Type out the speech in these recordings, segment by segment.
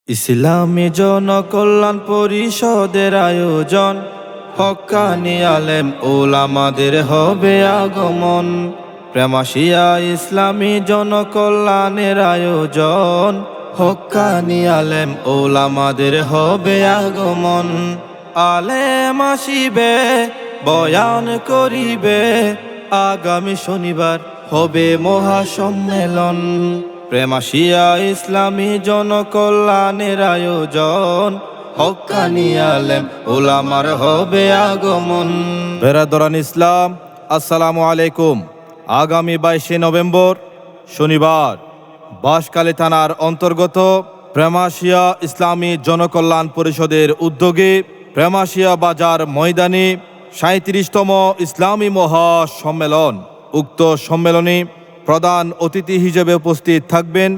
ইসলামী জনকল্যাণ পরিষদের আয়োজন, হক্কানি আলেম ওলামাদের হবে আগমন। প্রেমাশিয়া ইসলামী জনকল্যাণের আয়োজন, হক্কানি আলেম ওলামাদের হবে আগমন। আলেম আসিবে, বয়ান করিবে, আগামী শনিবার হবে মহাসম্মেলন। প্রেমাশিয়া ইসলামী জনকল্যাণের আয়োজন, হক্কানি আলেম ওলামার হবে আগমন। বেরাদরান ইসলাম, আসসালামু আলাইকুম। আগামী 22 নভেম্বর শনিবার বাঁশখালী থানার অন্তর্গত প্রেমাশিয়া ইসলামী জনকল্যাণ পরিষদের উদ্যোগে প্রেমাশিয়া বাজার ময়দানে 37তম ইসলামী মহাসম্মেলন। উক্ত সম্মেলনে প্রধান অতিথি হিসেবে উপস্থিত থাকবেন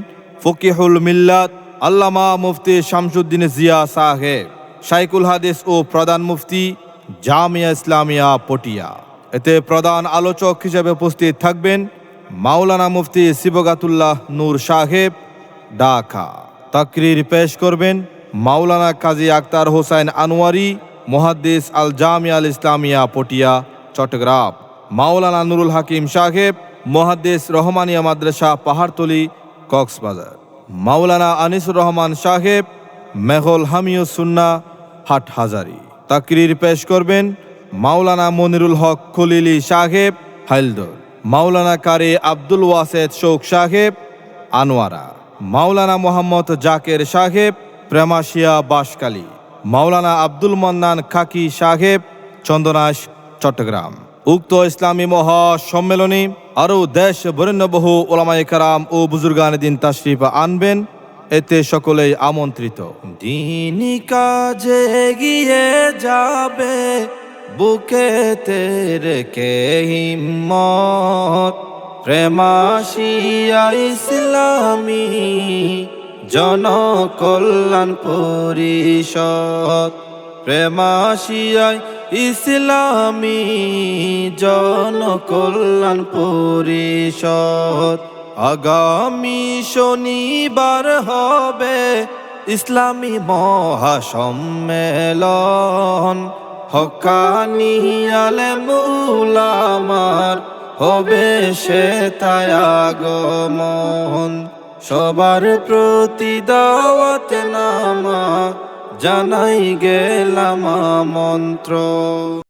ফকিহুল মিল্লাত আল্লামা মুফতি শামসুদ্দিন জিয়া সাহেব, শাইখুল হাদিস ও প্রধান মুফতি জামিয়া ইসলামিয়া পটিয়া। এতে প্রধান আলোচক হিসেবে উপস্থিত থাকবেন মাওলানা মুফতি সিবগাতুল্লাহ নূর সাহেব, ঢাকা। তাকরির পেশ করবেন মাওলানা কাজী আক্তার হোসেন আনোয়ারি, মুহাদ্দিস আল জামিয়া আল ইসলামিয়া পটিয়া, চট্টগ্রাম। মাওলানা নুরুল হাকিম সাহেব, মুহাদ্দিস রহমানিয়া মাদ্রাসা পাহাড়তলি, কক্সবাজার। মাওলানা আনিসুর রহমান সাহেব, মেহল হামিউস সুন্নাহ, হাটহাজারী। তাকরির পেশ করবেন মাওলানা মনিরুল হক খলিলি সাহেব, হাইলদর। মাওলানা কারি আব্দুল ওয়াসেদ শৌক সাহেব, আনোয়ারা। মাওলানা মোহাম্মদ জাকের সাহেব, প্রেমাশিয়া বাঁশখালী। মাওলানা আব্দুল মান্নান খাকি সাহেব, চন্দনাশ, চট্টগ্রাম। উক্ত ইসলামী মহাসম্মেলনে আরও দেশ বরেণ্য বহু ওলামায়ে কেরাম ও বুজুর্গানে দিন তাশরিফ আনবেন, এতে সকলেই আমন্ত্রিত। দ্বীনি কাজে এগিয়ে যাবে, বুকেতে রেখে হিম্মত। প্রেমাশিয়া ইসলামী জনকল্যাণ পরিষদ, প্রেমাশিয়া ইসলামী জনকল্যাণ পরিষদ। আগামী শনিবার হবে ইসলামী মহাসম্মেলন, হক্কানি আলেম উলামার হবে সেথায় আগমন। সবার প্রতি দাওয়াত নামা জানাই গেলাম আমন্ত্রণ।